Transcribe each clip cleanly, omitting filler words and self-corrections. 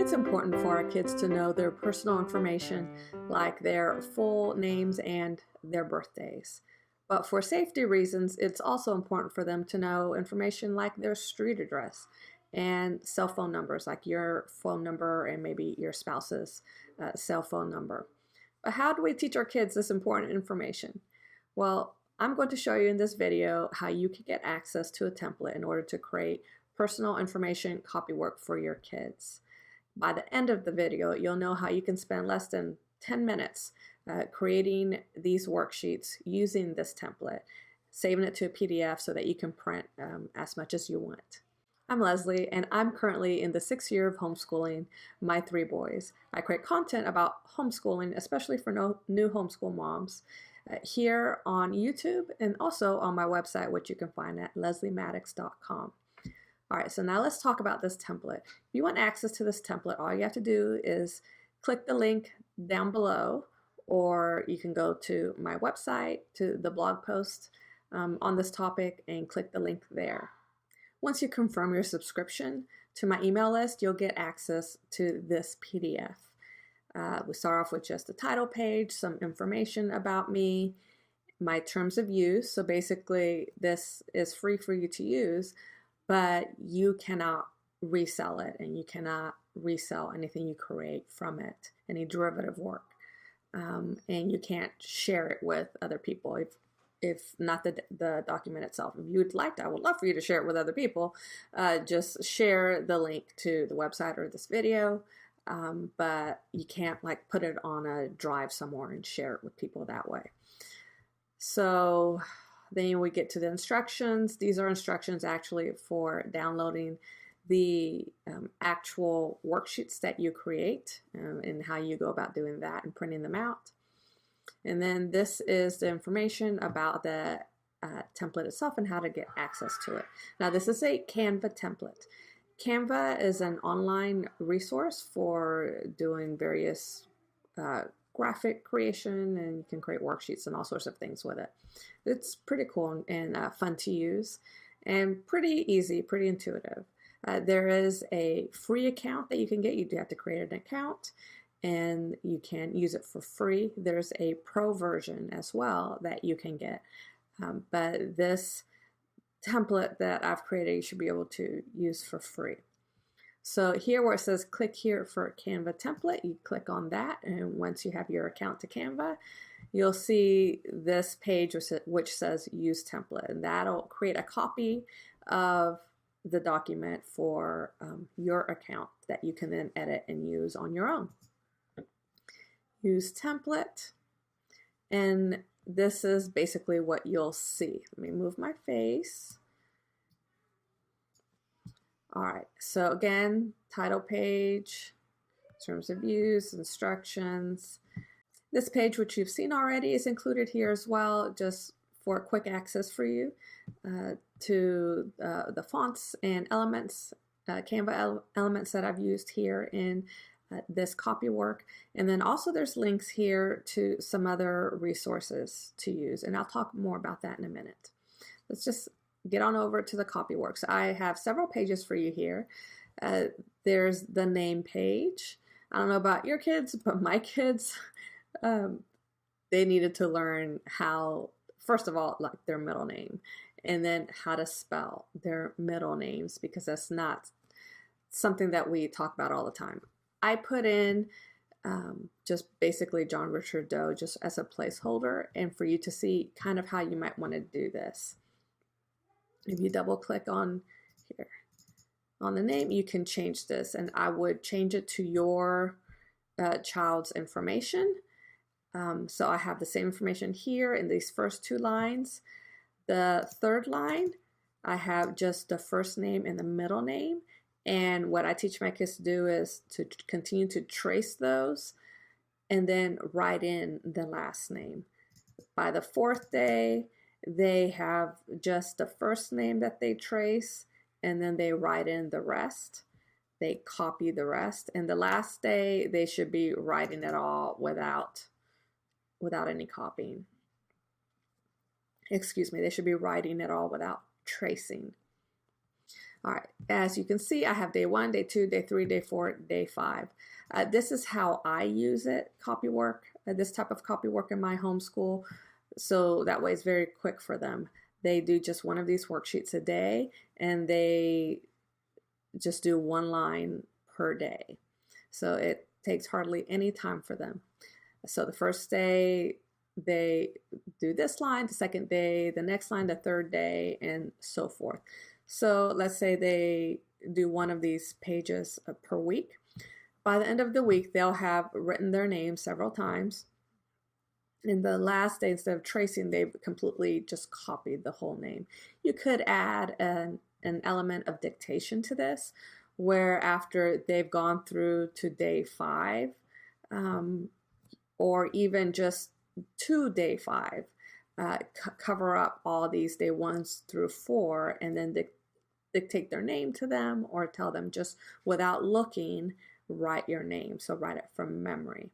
It's important for our kids to know their personal information, like their full names and their birthdays. But for safety reasons, it's also important for them to know information like their street address and cell phone numbers, like your phone number and maybe your spouse's cell phone number. But how do we teach our kids this important information? Well, I'm going to show you in this video how you can get access to a template in order to create personal information copywork for your kids. By the end of the video, you'll know how you can spend less than 10 minutes creating these worksheets using this template, saving it to a PDF so that you can print as much as you want. I'm Leslie, and I'm currently in the 6th year of homeschooling my 3 boys. I create content about homeschooling, especially for new homeschool moms, here on YouTube and also on my website, which you can find at lesliemaddox.com. All right, so now let's talk about this template. If you want access to this template, all you have to do is click the link down below, or you can go to my website, to the blog post on this topic, and click the link there. Once you confirm your subscription to my email list, you'll get access to this PDF. We start off with just the title page, some information about me, my terms of use. So basically, this is free for you to use, but you cannot resell it, and you cannot resell anything you create from it, any derivative work. And you can't share it with other people if not the document itself. If you would like to, I would love for you to share it with other people. Just share the link to the website or this video, but you can't like put it on a drive somewhere and share it with people that way. So then we get to the instructions. These are instructions actually for downloading the actual worksheets that you create and how you go about doing that and printing them out. And then this is the information about the template itself and how to get access to it. Now, this is a Canva template. Canva is an online resource for doing various graphic creation, and you can create worksheets and all sorts of things with it. It's pretty cool and fun to use, and pretty easy, pretty intuitive. There is a free account that you can get. You do have to create an account, and you can use it for free. There's a pro version as well that you can get. But this template that I've created, you should be able to use for free. So here where it says click here for Canva template, you click on that, and once you have your account to Canva, you'll see this page which says use template, and that'll create a copy of the document for your account that you can then edit and use on your own. Use template, and this is basically what you'll see. Let me move my face. All right, so again, title page, terms of use, instructions. This page, which you've seen already, is included here as well, just for quick access for you to the fonts and elements, Canva elements that I've used here in this copy work. And then also there's links here to some other resources to use, and I'll talk more about that in a minute. Let's just get on over to the copy work. So I have several pages for you here. There's the name page. I don't know about your kids, but my kids, they needed to learn how, first of all, like their middle name, and then how to spell their middle names, because that's not something that we talk about all the time. I put in just basically John Richard Doe just as a placeholder, and for you to see kind of how you might want to do this. If you double click on here on the name, you can change this, and I would change it to your child's information. So I have the same information here in these first 2 lines. The 3rd line, I have just the first name and the middle name. And what I teach my kids to do is to continue to trace those and then write in the last name. By the 4th day, they have just the first name that they trace, and then they write in the rest. They copy the rest. And the last day, they should be writing it all without any copying. Excuse me, they should be writing it all without tracing. All right, as you can see, I have day 1, day 2, day 3, day 4, day 5. This is how I use it, copywork, this type of copywork in my homeschool. So that way it's very quick for them. They do just one of these worksheets a day, and they just do 1 line per day. So it takes hardly any time for them. So the first day they do this line, the second day, the next line, the third day, and so forth. So let's say they do one of these pages per week. By the end of the week, they'll have written their name several times. In the last day, instead of tracing, they've completely just copied the whole name. You could add an element of dictation to this, where after they've gone through to day 5, or even just to day 5, cover up all these day 1s through 4, and then dictate their name to them, or tell them just without looking, write your name. So write it from memory.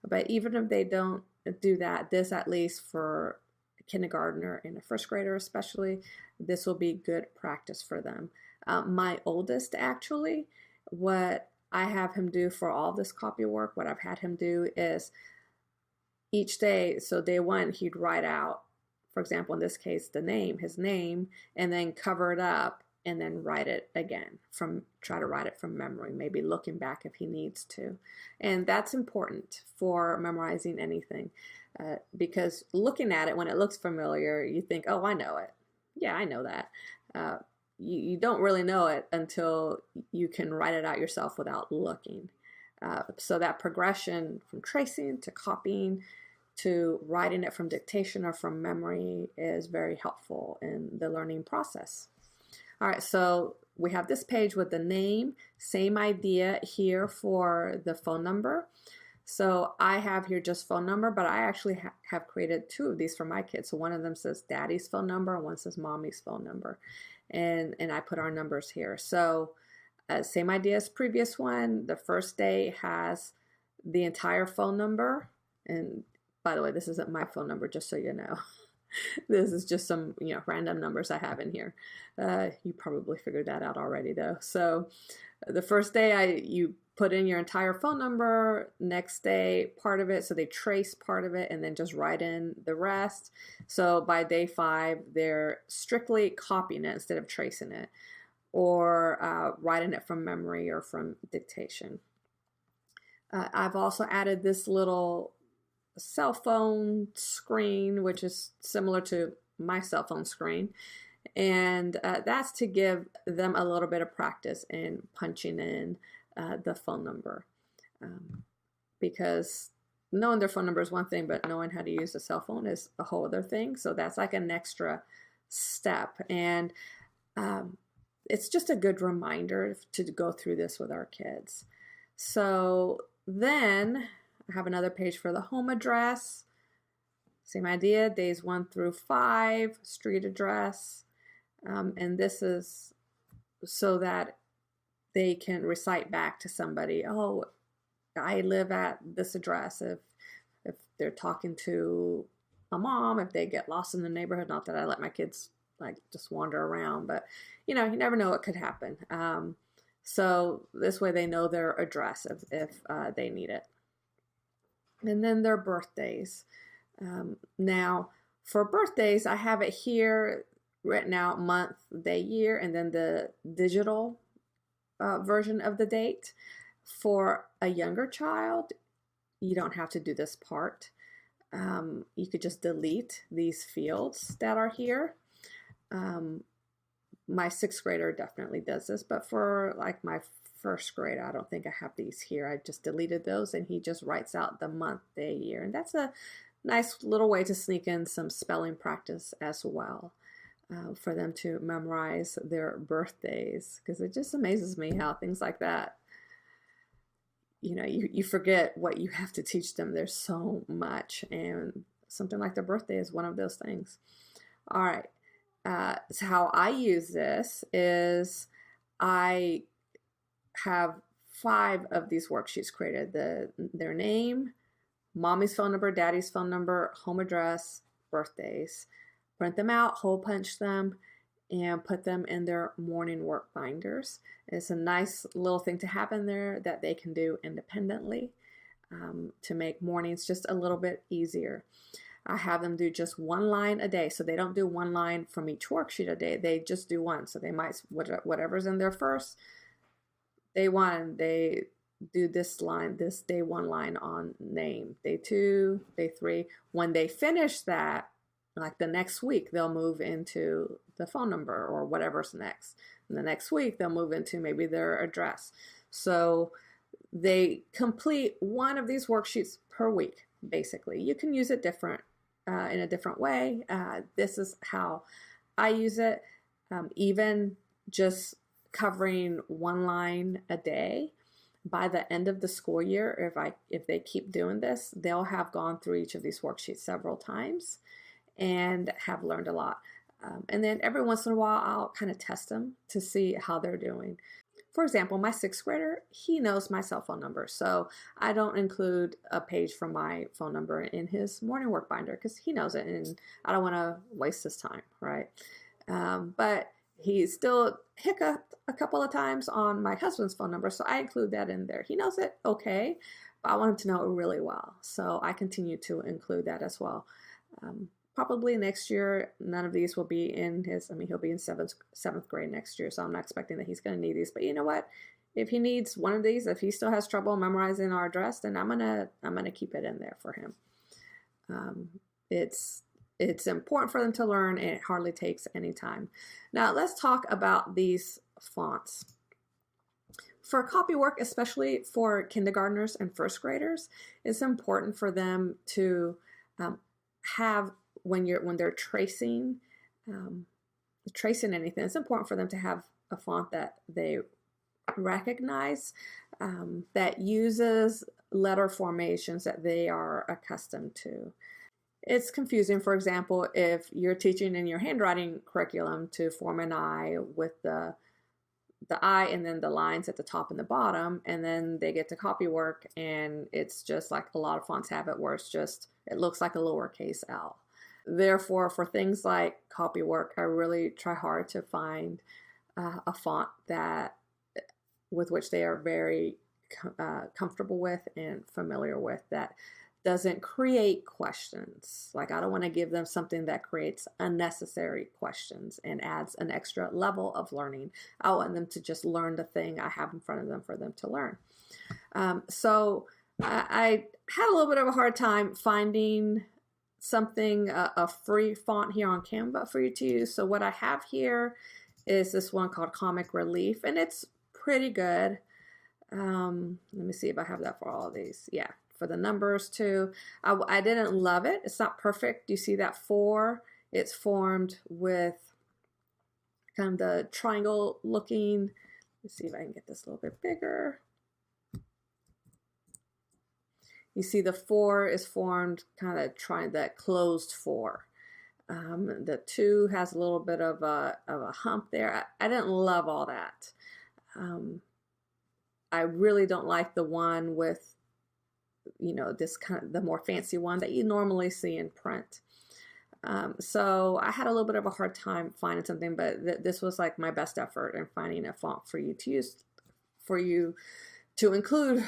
But even if they don't do that, this, at least for a kindergartner and a first grader especially, this will be good practice for them. My oldest, actually, what I have him do for all this copy work, what I've had him do is each day, so day 1, he'd write out, for example, in this case, his name, and then cover it up, and then write it again, try to write it from memory, maybe looking back if he needs to. And that's important for memorizing anything, because looking at it, when it looks familiar, you think, oh, I know it. Yeah, I know that. You don't really know it until you can write it out yourself without looking. So that progression from tracing to copying to writing it from dictation or from memory is very helpful in the learning process. All right, so we have this page with the name, same idea here for the phone number. So I have here just phone number, but I actually have created 2 of these for my kids. So one of them says daddy's phone number and one says mommy's phone number. And I put our numbers here. So same idea as previous one. The first day has the entire phone number. And by the way, this isn't my phone number, just so you know. This is just some random numbers I have in here. You probably figured that out already, though. So the first day you put in your entire phone number, next day part of it, so they trace part of it and then just write in the rest. So by day 5, they're strictly copying it instead of tracing it, or writing it from memory or from dictation. I've also added this little cell phone screen, which is similar to my cell phone screen, and that's to give them a little bit of practice in punching in the phone number, because knowing their phone number is one thing, but knowing how to use a cell phone is a whole other thing. So that's like an extra step, and it's just a good reminder to go through this with our kids. So then I have another page for the home address. Same idea, days 1 through 5, street address. And this is so that they can recite back to somebody, oh, I live at this address. If they're talking to a mom, if they get lost in the neighborhood, not that I let my kids just wander around, but you never know what could happen. So this way they know their address if they need it. And then their birthdays. Now, for birthdays, I have it here written out month, day, year, and then the digital version of the date. For a younger child, you don't have to do this part. You could just delete these fields that are here. My 6th grader definitely does this, but for my first grade, I don't think I have these here. I just deleted those, and he just writes out the month, day, year. And that's a nice little way to sneak in some spelling practice as well, for them to memorize their birthdays, because it just amazes me how things like that, you forget what you have to teach them. There's so much, and something like their birthday is one of those things. All right. So how I use this is I have 5 of these worksheets created. Their name, mommy's phone number, daddy's phone number, home address, birthdays. Print them out, hole punch them, and put them in their morning work binders. It's a nice little thing to have in there that they can do independently to make mornings just a little bit easier. I have them do just one line a day, so they don't do one line from each worksheet a day. They just do one. So they might, whatever's in there first, day one, they do this line, this day one line on name. Day two, day three. When they finish that, like the next week, they'll move into the phone number or whatever's next. And the next week, they'll move into maybe their address. So they complete one of these worksheets per week, basically. You can use it in a different way. This is how I use it. Even just covering one line a day, by the end of the school year, if they keep doing this, they'll have gone through each of these worksheets several times and have learned a lot. And then every once in a while, I'll kind of test them to see how they're doing. For example, my 6th grader, he knows my cell phone number, so I don't include a page from my phone number in his morning work binder because he knows it and I don't want to waste his time, right? But he still hiccuped a couple of times on my husband's phone number, so I include that in there. He knows it okay, but I want him to know it really well, so I continue to include that as well. Probably next year, none of these will be in his, he'll be in seventh grade next year, so I'm not expecting that he's going to need these. But you know what? If he needs one of these, if he still has trouble memorizing our address, then I'm gonna keep it in there for him. It's important for them to learn, and it hardly takes any time. Now let's talk about these fonts. For copy work, especially for kindergartners and 1st graders, it's important for them to have, when they're tracing anything, it's important for them to have a font that they recognize, that uses letter formations that they are accustomed to. It's confusing, for example, if you're teaching in your handwriting curriculum to form an I with the I and then the lines at the top and the bottom, and then they get to copy work and it's just like a lot of fonts have it, where it looks like a lowercase l. Therefore, for things like copy work, I really try hard to find a font with which they are very comfortable with and familiar with, that doesn't create questions. Like, I don't want to give them something that creates unnecessary questions and adds an extra level of learning. I want them to just learn the thing I have in front of them for them to learn. So I had a little bit of a hard time finding something, a free font here on Canva for you to use. So what I have here is this one called Comic Relief, and it's pretty good. Let me see if I have that for all of these. Yeah, for the numbers too. I didn't love it. It's not perfect. You see that 4? It's formed with kind of the triangle looking. Let's see if I can get this a little bit bigger. You see the 4 is formed kind of that closed 4. The 2 has a little bit of a hump there. I didn't love all that. I really don't like the one with, this kind of the more fancy one that you normally see in print. So I had a little bit of a hard time finding something, but this was like my best effort in finding a font for you to use, for you to include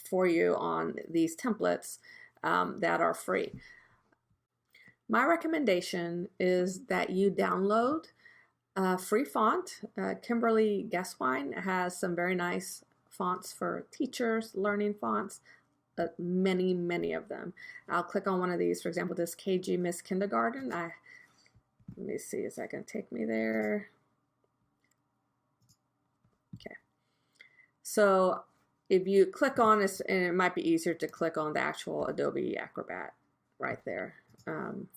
for you on these templates that are free. My recommendation is that you download a free font. Kimberly Guesswine has some very nice fonts for teachers, learning fonts, many of them. I'll click on one of these, for example, this KG Miss Kindergarten. Let me see, is that going to take me there? Okay. So if you click on this, and it might be easier to click on the actual Adobe Acrobat right there,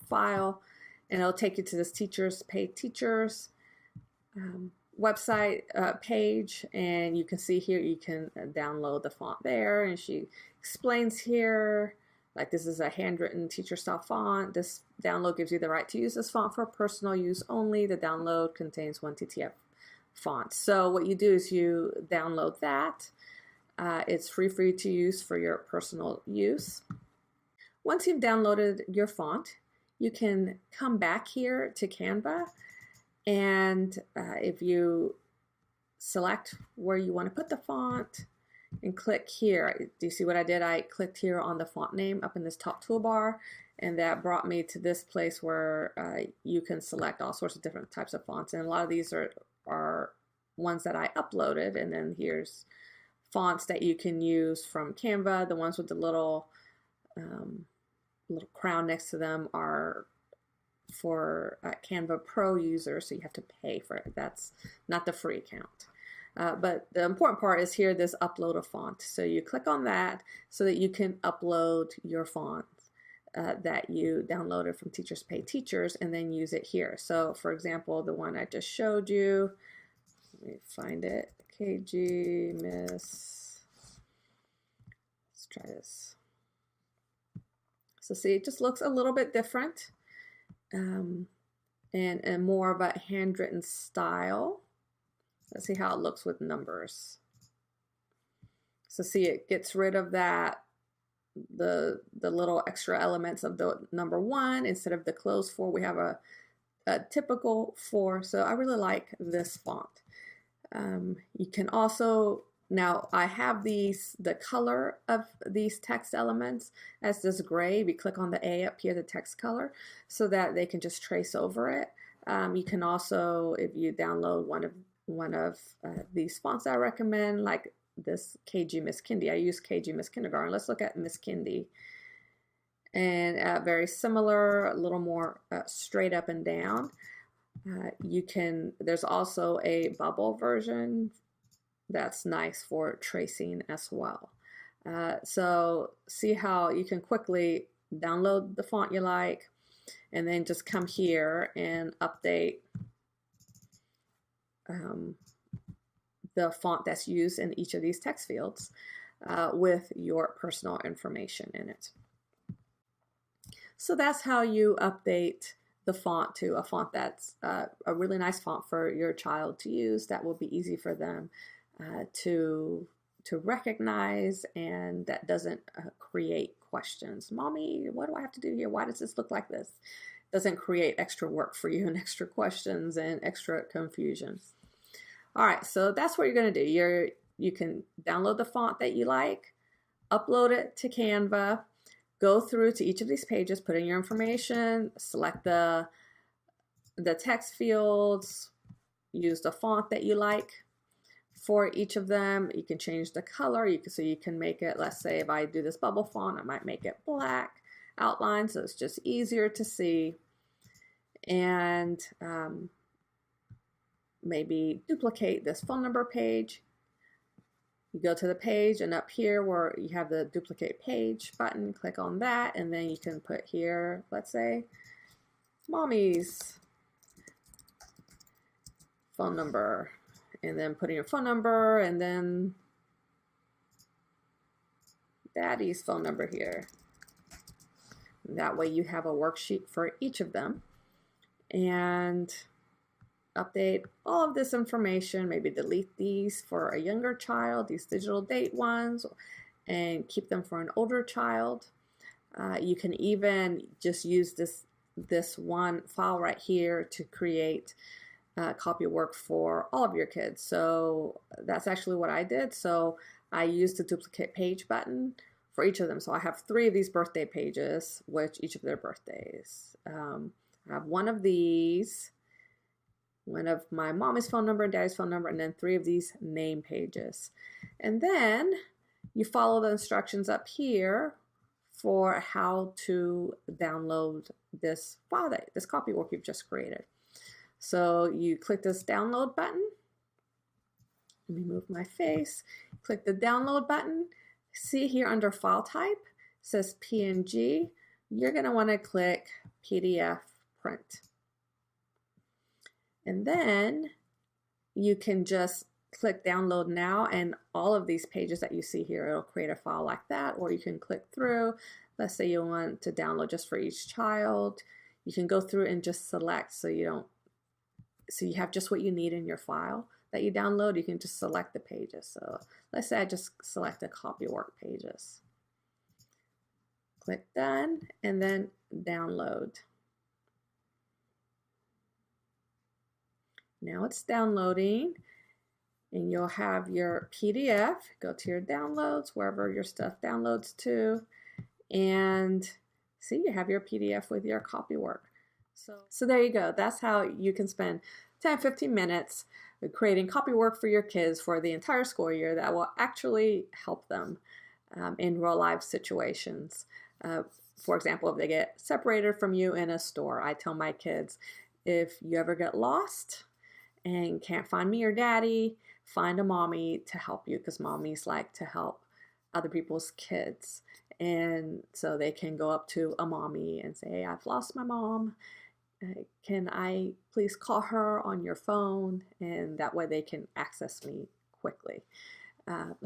file, and it'll take you to this teachers website page, and you can see here you can download the font there, and she explains here, like, this is a handwritten teacher style font. This download gives you the right to use this font for personal use only. The download contains 1 TTF font. So what you do is you download that. It's free for you to use for your personal use. Once you've downloaded your font, you can come back here to Canva And if you select where you want to put the font and click here, do you see what I did? I clicked here on the font name up in this top toolbar, and that brought me to this place where you can select all sorts of different types of fonts. And a lot of these are ones that I uploaded, and then here's fonts that you can use from Canva. The ones with the little crown next to them are for Canva Pro users, so you have to pay for it. That's not the free account. But the important part is here, this upload a font. So you click on that so that you can upload your font that you downloaded from Teachers Pay Teachers and then use it here. So for example, the one I just showed you, let me find it, KG Miss, let's try this. So see, it just looks a little bit different and more of a handwritten style. Let's see how it looks with numbers. So see, it gets rid of that, the little extra elements of the number 1. Instead of the closed 4, we have a typical 4. So I really like this font. You can also, now I have the color of these text elements as this gray. We click on the A up here, the text color, so that they can just trace over it. You can also, if you download one of these fonts I recommend, like this KG Miss Kindy. I use KG Miss Kindergarten. Let's look at Miss Kindy. And very similar, a little more straight up and down. There's also a bubble version that's nice for tracing as well. So see how you can quickly download the font you like and then just come here and update the font that's used in each of these text fields with your personal information in it. So that's how you update the font to a font that's a really nice font for your child to use, that will be easy for them to recognize, and that doesn't create questions. Mommy, what do I have to do here? Why does this look like this? Doesn't create extra work for you and extra questions and extra confusion. All right, so that's what you're going to do. You can download the font that you like, upload it to Canva, go through to each of these pages, put in your information, select the text fields, use the font that you like for each of them. You can change the color. So you can make it, let's say if I do this bubble font, I might make it black outline so it's just easier to see. And maybe duplicate this phone number page. You go to the page, and up here where you have the duplicate page button, click on that, and then you can put here, let's say, Mommy's phone number, and then put in your phone number, and then Daddy's phone number here. That way you have a worksheet for each of them, and update all of this information, maybe delete these for a younger child, these digital date ones, and keep them for an older child. You can even just use this one file right here to create copy work for all of your kids. So that's actually what I did. So I used the duplicate page button for each of them. So I have 3 of these birthday pages, which each of their birthdays. I have one of these, one of my mommy's phone number and daddy's phone number, and then 3 of these name pages. And then you follow the instructions up here for how to download this file, this copy work you've just created. So you click this download button. Let me move my face. Click the download button. See here under file type, it says PNG. You're going to want to click PDF print. And then you can just click download now, and all of these pages that you see here, it'll create a file like that. Or you can click through. Let's say you want to download just for each child. You can go through and just select so you have just what you need in your file that you download. You can just select the pages. So let's say I just select the copy work pages. Click done, and then download. Now it's downloading, and you'll have your PDF. Go to your downloads, wherever your stuff downloads to, and see, you have your PDF with your copy work. So there you go. That's how you can spend 10-15 minutes creating copy work for your kids for the entire school year that will actually help them in real life situations. For example, if they get separated from you in a store, I tell my kids, if you ever get lost and can't find me or daddy, find a mommy to help you, because mommies like to help other people's kids. And so they can go up to a mommy and say, hey, I've lost my mom. Can I please call her on your phone? And that way they can access me quickly.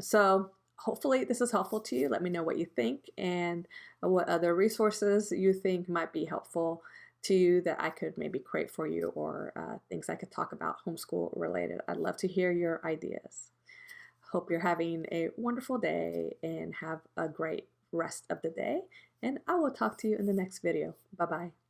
So hopefully this is helpful to you. Let me know what you think and what other resources you think might be helpful to you that I could maybe create for you, or things I could talk about homeschool related. I'd love to hear your ideas. Hope you're having a wonderful day and have a great rest of the day. And I will talk to you in the next video. Bye-bye.